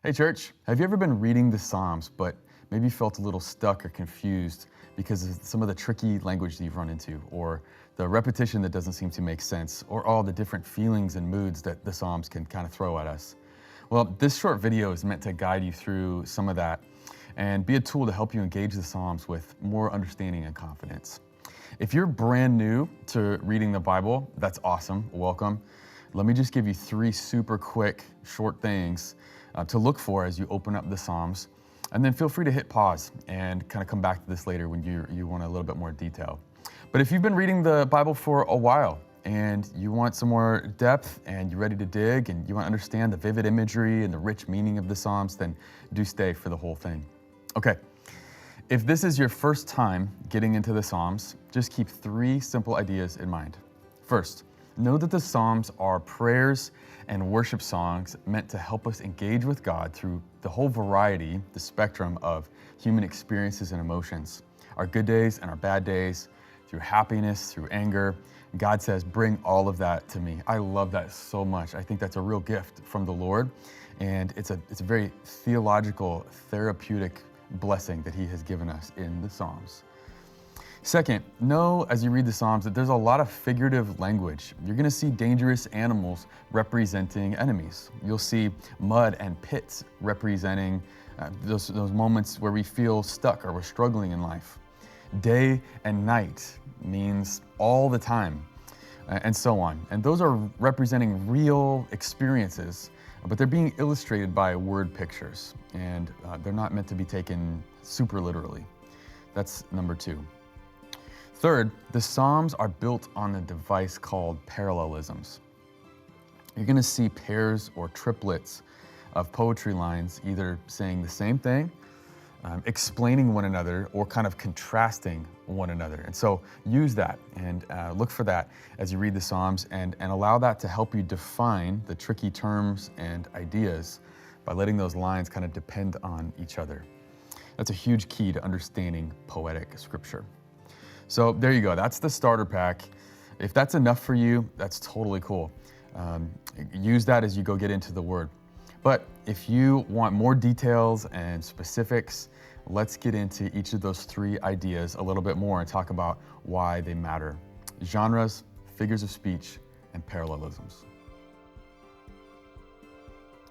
Hey church, have you ever been reading the Psalms, but maybe felt a little stuck or confused because of some of the tricky language that you've run into, or the repetition that doesn't seem to make sense, or all the different feelings and moods that the Psalms can kind of throw at us? Well, this short video is meant to guide you through some of that and be a tool to help you engage the Psalms with more understanding and confidence. If you're brand new to reading the Bible, that's awesome, welcome. Let me just give you three super quick, short things to look for as you open up the Psalms. And then feel free to hit pause and kind of come back to this later when you want a little bit more detail. But if you've been reading the Bible for a while and you want some more depth and you're ready to dig and you want to understand the vivid imagery and the rich meaning of the Psalms, then do stay for the whole thing. Okay, if this is your first time getting into the Psalms, just keep three simple ideas in mind. First, know that the Psalms are prayers and worship songs meant to help us engage with God through the whole variety, the spectrum of human experiences and emotions, our good days and our bad days, through happiness, through anger. God says, bring all of that to me. I love that so much. I think that's a real gift from the Lord, and it's a very theological, therapeutic blessing that He has given us in the Psalms. Second, know as you read the Psalms that there's a lot of figurative language. You're going to see dangerous animals representing enemies. You'll see mud and pits representing those moments where we feel stuck or we're struggling in life. Day and night means all the time, and so on. And those are representing real experiences, but they're being illustrated by word pictures, and they're not meant to be taken super literally. That's number two. Third, the Psalms are built on a device called parallelisms. You're going to see pairs or triplets of poetry lines either saying the same thing, explaining one another, or kind of contrasting one another. And so use that and look for that as you read the Psalms and allow that to help you define the tricky terms and ideas by letting those lines kind of depend on each other. That's a huge key to understanding poetic scripture. So there you go, that's the starter pack. If that's enough for you, that's totally cool. Use that as you go get into the Word. But if you want more details and specifics, let's get into each of those three ideas a little bit more and talk about why they matter. Genres, figures of speech, and parallelisms.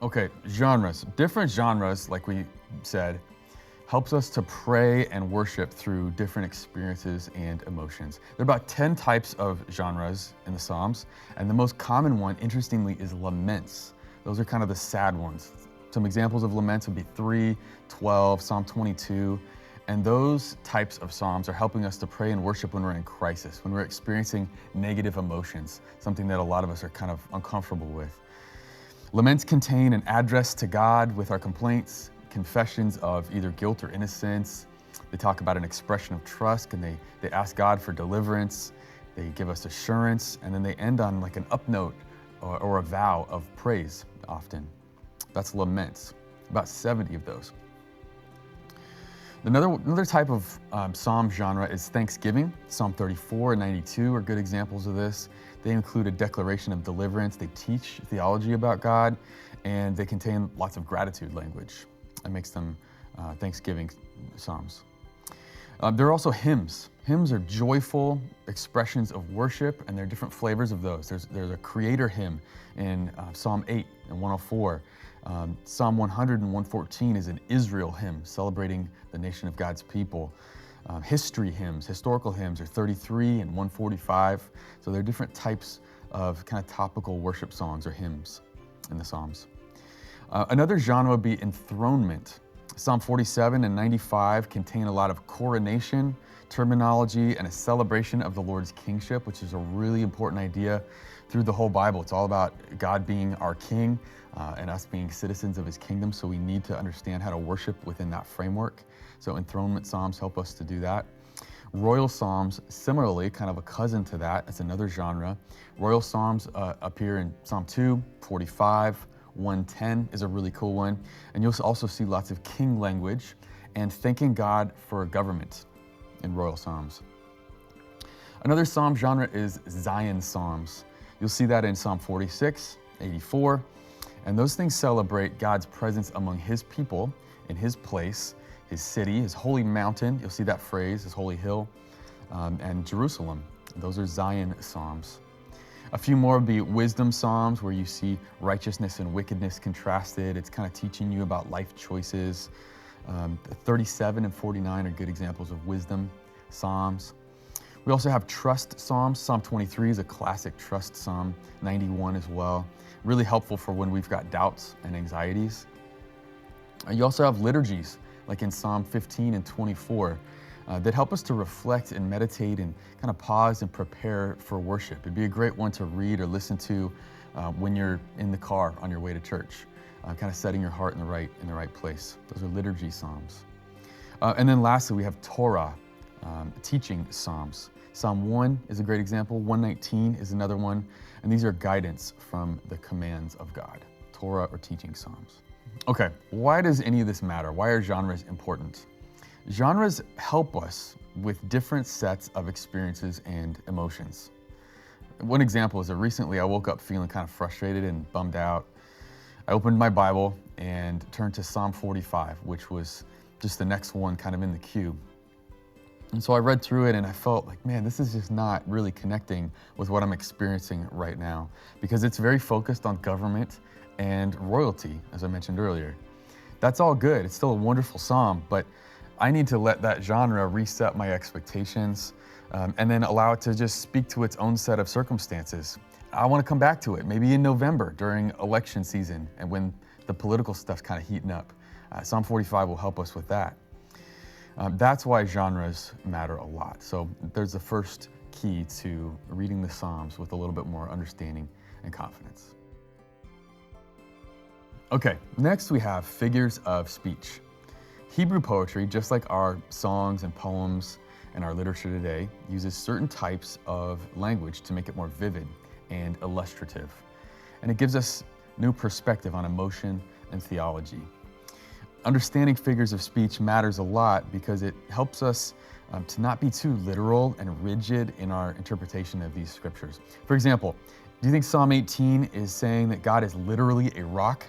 Okay, genres. Different genres, like we said, helps us to pray and worship through different experiences and emotions. There are about 10 types of genres in the Psalms, and the most common one, interestingly, is laments. Those are kind of the sad ones. Some examples of laments would be 3, 12, Psalm 22, and those types of Psalms are helping us to pray and worship when we're in crisis, when we're experiencing negative emotions, something that a lot of us are kind of uncomfortable with. Laments contain an address to God with our complaints, confessions of either guilt or innocence. They talk about an expression of trust, and they ask God for deliverance. They give us assurance, and then they end on like an up note or a vow of praise often. That's laments, about 70 of those. Another type of psalm genre is thanksgiving. Psalm 34 and 92 are good examples of this. They include a declaration of deliverance. They teach theology about God, and they contain lots of gratitude language. That makes them thanksgiving psalms. There are also hymns. Hymns are joyful expressions of worship, and there are different flavors of those. There's a creator hymn in Psalm 8 and 104. Psalm 100 and 114 is an Israel hymn celebrating the nation of God's people. History hymns, historical hymns are 33 and 145. So there are different types of kind of topical worship songs or hymns in the Psalms. Another genre would be enthronement. Psalm 47 and 95 contain a lot of coronation terminology and a celebration of the Lord's kingship, which is a really important idea through the whole Bible. It's all about God being our king and us being citizens of His kingdom, so we need to understand how to worship within that framework. So enthronement psalms help us to do that. Royal psalms, similarly, kind of a cousin to that. It's another genre. Royal psalms appear in Psalm 2, 45, 110 is a really cool one. And you'll also see lots of king language and thanking God for government in royal psalms. Another psalm genre is Zion psalms. You'll see that in Psalm 46, 84, And those things celebrate God's presence among his people in his place, his city, his holy mountain. You'll see that phrase, his holy hill, and Jerusalem. Those are Zion psalms. A few more would be wisdom psalms, where you see righteousness and wickedness contrasted. It's kind of teaching you about life choices. 37 and 49 are good examples of wisdom psalms. We also have trust psalms. Psalm 23 is a classic trust psalm, 91 as well. Really helpful for when we've got doubts and anxieties. You also have liturgies, like in Psalm 15 and 24, that help us to reflect and meditate and kind of pause and prepare for worship. It'd be a great one to read or listen to when you're in the car on your way to church, kind of setting your heart in the right place. Those are liturgy psalms. And then lastly, we have Torah, teaching psalms. Psalm 1 is a great example. 119 is another one. And these are guidance from the commands of God, Torah or teaching psalms. Okay, why does any of this matter? Why are genres important? Genres help us with different sets of experiences and emotions. One example is that recently I woke up feeling kind of frustrated and bummed out. I opened my Bible and turned to Psalm 45, which was just the next one kind of in the queue. And so I read through it and I felt like, man, this is just not really connecting with what I'm experiencing right now, because it's very focused on government and royalty, as I mentioned earlier. That's all good. It's still a wonderful psalm, but I need to let that genre reset my expectations and then allow it to just speak to its own set of circumstances. I want to come back to it, maybe in November during election season and when the political stuff's kind of heating up. Psalm 45 will help us with that. That's why genres matter a lot. So there's the first key to reading the Psalms with a little bit more understanding and confidence. Okay, next we have figures of speech. Hebrew poetry, just like our songs and poems and our literature today, uses certain types of language to make it more vivid and illustrative. And it gives us new perspective on emotion and theology. Understanding figures of speech matters a lot because it helps us to not be too literal and rigid in our interpretation of these scriptures. For example, do you think Psalm 18 is saying that God is literally a rock,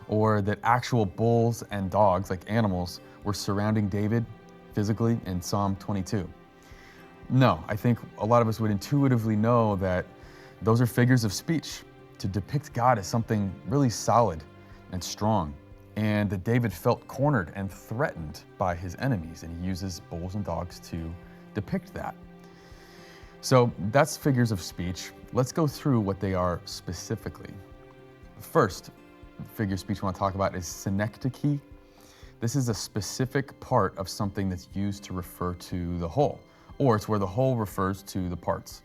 or that actual bulls and dogs, like animals, were surrounding David physically in Psalm 22? No, I think a lot of us would intuitively know that those are figures of speech to depict God as something really solid and strong, and that David felt cornered and threatened by his enemies, and he uses bulls and dogs to depict that. So that's figures of speech. Let's go through what they are specifically. First figure of speech we want to talk about is synecdoche. This is a specific part of something that's used to refer to the whole, or it's where the whole refers to the parts.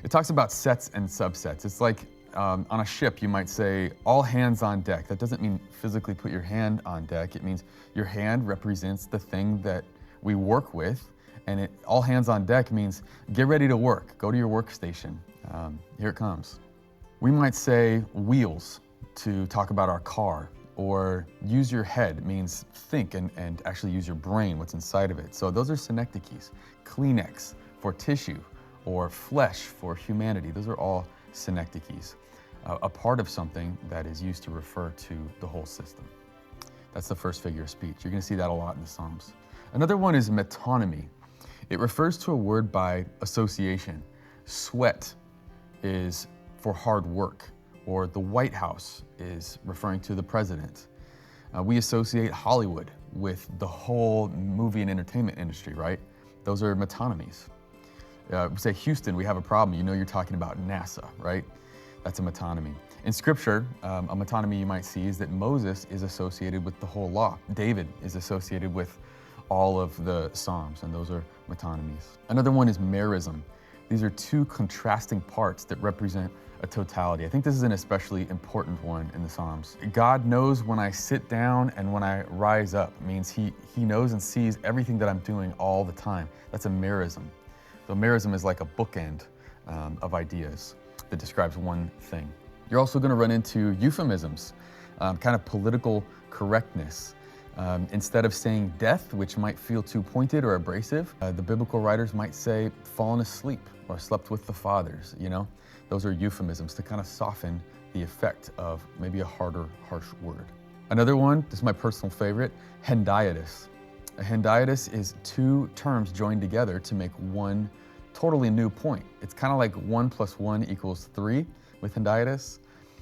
It talks about sets and subsets. It's like on a ship, you might say, all hands on deck. That doesn't mean physically put your hand on deck. It means your hand represents the thing that we work with, and all hands on deck means get ready to work. Go to your workstation. Here it comes. We might say wheels to talk about our car, or use your head means think and actually use your brain, what's inside of it. So those are synecdoches. Kleenex for tissue, or flesh for humanity. Those are all synecdoches, a part of something that is used to refer to the whole system. That's the first figure of speech. You're going to see that a lot in the Psalms. Another one is metonymy. It refers to a word by association. Sweat is for hard work, or the White House is referring to the president. We associate Hollywood with the whole movie and entertainment industry, right? Those are metonymies. We say Houston, we have a problem. You know you're talking about NASA, right? That's a metonymy. In Scripture, a metonymy you might see is that Moses is associated with the whole law. David is associated with all of the Psalms, and those are metonymies. Another one is merism. These are two contrasting parts that represent a totality. I think this is an especially important one in the Psalms. God knows when I sit down and when I rise up. It means he knows and sees everything that I'm doing all the time. That's a merism. So merism is like a bookend of ideas that describes one thing. You're also going to run into euphemisms, kind of political correctness. Instead of saying death, which might feel too pointed or abrasive, the biblical writers might say fallen asleep or slept with the fathers, you know? Those are euphemisms to kind of soften the effect of maybe a harder, harsh word. Another one, this is my personal favorite, hendiadys. A hendiadys is two terms joined together to make one totally new point. It's kind of like 1 + 1 = 3 with hendiadys.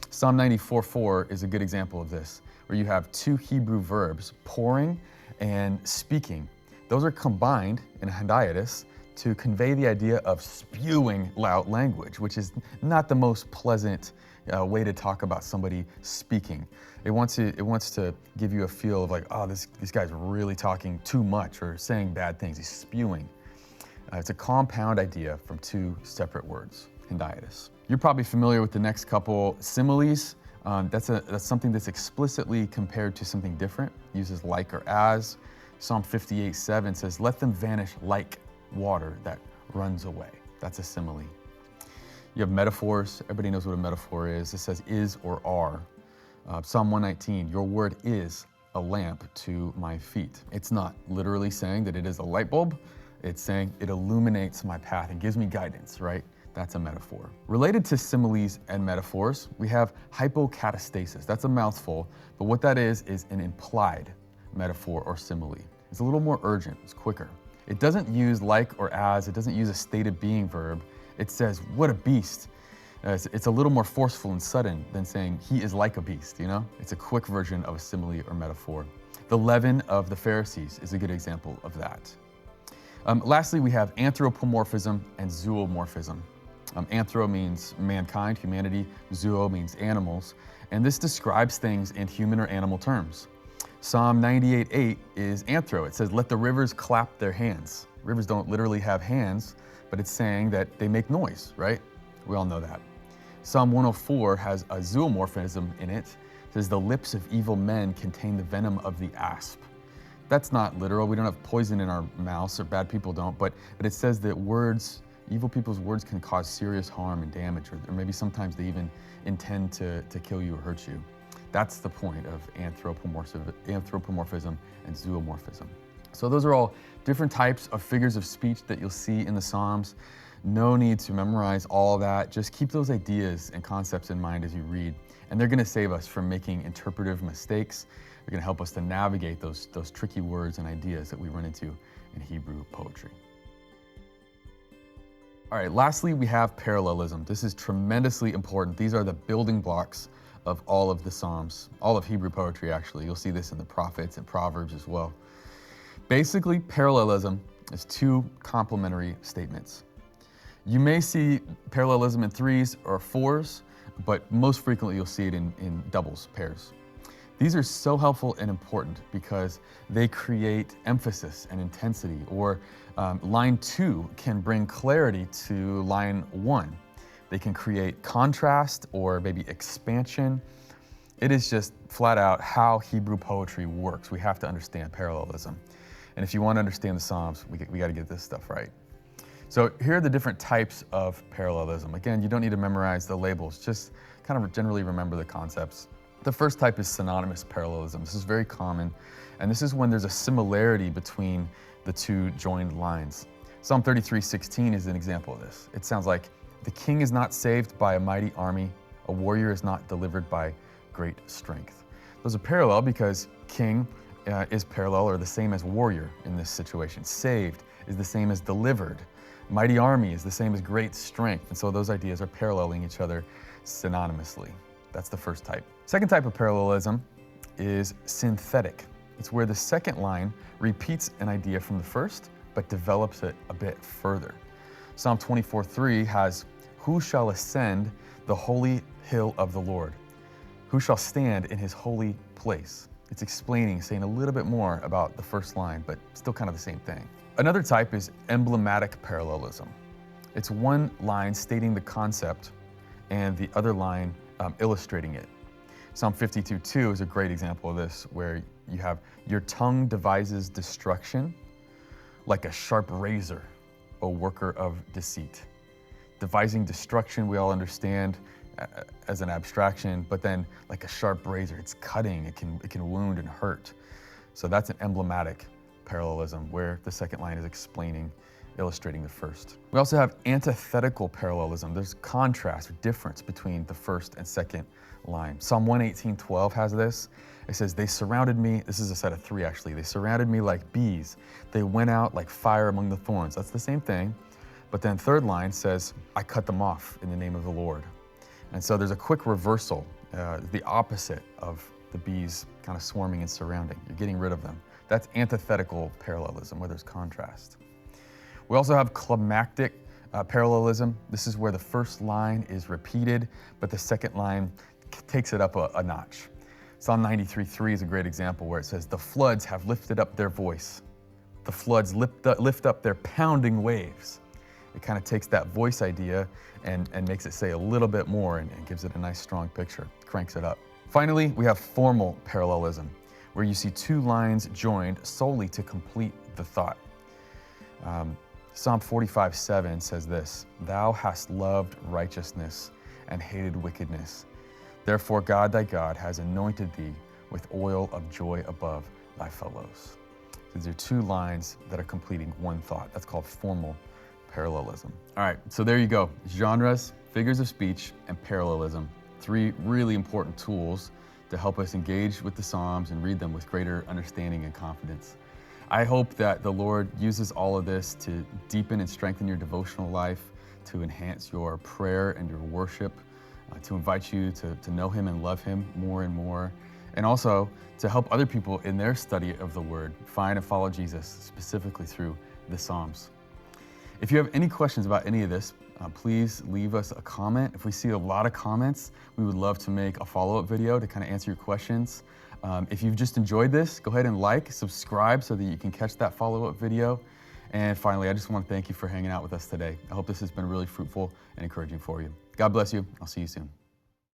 Psalm 94:4 is a good example of this, where you have two Hebrew verbs, pouring and speaking. Those are combined in hendiadys to convey the idea of spewing loud language, which is not the most pleasant way to talk about somebody speaking. It wants to give you a feel of like, oh, this guy's really talking too much or saying bad things. He's spewing. It's a compound idea from two separate words, hendiadys. You're probably familiar with the next couple, similes. That's something that's explicitly compared to something different, uses like or as. Psalm 58:7 says, let them vanish like water that runs away. That's a simile. You have metaphors. Everybody knows what a metaphor is. It says is or are. Psalm 119, your word is a lamp to my feet. It's not literally saying that it is a light bulb. It's saying it illuminates my path and gives me guidance, right? That's a metaphor. Related to similes and metaphors, we have hypokatastasis. That's a mouthful, but what that is an implied metaphor or simile. It's a little more urgent, it's quicker. It doesn't use like or as, it doesn't use a stated being verb. It says, what a beast. It's a little more forceful and sudden than saying he is like a beast, you know? It's a quick version of a simile or metaphor. The leaven of the Pharisees is a good example of that. Lastly, we have anthropomorphism and zoomorphism. Anthro means mankind, humanity. Zoo means animals. And this describes things in human or animal terms. Psalm 98:8 is anthro. It says, let the rivers clap their hands. Rivers don't literally have hands, but it's saying that they make noise, right? We all know that. Psalm 104 has a zoomorphism in it. It says, the lips of evil men contain the venom of the asp. That's not literal. We don't have poison in our mouths, or bad people don't, but it says that words, evil people's words can cause serious harm and damage, or maybe sometimes they even intend to kill you or hurt you. That's the point of anthropomorphism and zoomorphism. So those are all different types of figures of speech that you'll see in the Psalms. No need to memorize all of that. Just keep those ideas and concepts in mind as you read, and they're gonna save us from making interpretive mistakes. They're gonna help us to navigate those tricky words and ideas that we run into in Hebrew poetry. All right, lastly, we have parallelism. This is tremendously important. These are the building blocks of all of the Psalms, all of Hebrew poetry, actually. You'll see this in the prophets and Proverbs as well. Basically, parallelism is two complementary statements. You may see parallelism in 3s or 4s, but most frequently you'll see it in doubles, pairs. These are so helpful and important because they create emphasis and intensity, or line 2 can bring clarity to line 1. They can create contrast or maybe expansion. It is just flat out how Hebrew poetry works. We have to understand parallelism. And if you want to understand the Psalms, we got to get this stuff right. So here are the different types of parallelism. Again, you don't need to memorize the labels, just kind of generally remember the concepts. The first type is synonymous parallelism. This is very common, and this is when there's a similarity between the two joined lines. Psalm 33:16 is an example of this. It sounds like, the king is not saved by a mighty army, a warrior is not delivered by great strength. Those are parallel because king is parallel or the same as warrior in this situation. Saved is the same as delivered. Mighty army is the same as great strength. And so those ideas are paralleling each other synonymously. That's the first type. Second type of parallelism is synthetic. It's where the second line repeats an idea from the first, but develops it a bit further. Psalm 24:3 has, who shall ascend the holy hill of the Lord? Who shall stand in his holy place? It's explaining, saying a little bit more about the first line, but still kind of the same thing. Another type is emblematic parallelism. It's one line stating the concept and the other line illustrating it. Psalm 52:2 is a great example of this, where you have, your tongue devises destruction like a sharp razor, O worker of deceit. Devising destruction, we all understand as an abstraction, but then like a sharp razor, it's cutting, it can wound and hurt. So that's an emblematic parallelism where the second line is explaining illustrating the first. We also have antithetical parallelism. There's contrast or difference between the first and second line. Psalm 118:12 has this. It says, they surrounded me, this is a set of three actually, they surrounded me like bees. They went out like fire among the thorns. That's the same thing. But then third line says, I cut them off in the name of the Lord. And so there's a quick reversal, the opposite of the bees kind of swarming and surrounding. You're getting rid of them. That's antithetical parallelism, where there's contrast. We also have climactic parallelism. This is where the first line is repeated, but the second line takes it up a notch. Psalm 93:3 is a great example where it says, the floods have lifted up their voice. The floods lift up their pounding waves. It kind of takes that voice idea and makes it say a little bit more and gives it a nice strong picture, cranks it up. Finally, we have formal parallelism, where you see two lines joined solely to complete the thought. Psalm 45:7 says this, thou hast loved righteousness and hated wickedness. Therefore God thy God has anointed thee with oil of joy above thy fellows. These are two lines that are completing one thought. That's called formal parallelism. All right, so there you go. Genres, figures of speech, and parallelism. Three really important tools to help us engage with the Psalms and read them with greater understanding and confidence. I hope that the Lord uses all of this to deepen and strengthen your devotional life, to enhance your prayer and your worship, to invite you to know Him and love Him more and more, and also to help other people in their study of the Word find and follow Jesus, specifically through the Psalms. If you have any questions about any of this, please leave us a comment. If we see a lot of comments, we would love to make a follow-up video to kind of answer your questions. If you've just enjoyed this, go ahead and like, subscribe so that you can catch that follow-up video. And finally, I just want to thank you for hanging out with us today. I hope this has been really fruitful and encouraging for you. God bless you. I'll see you soon.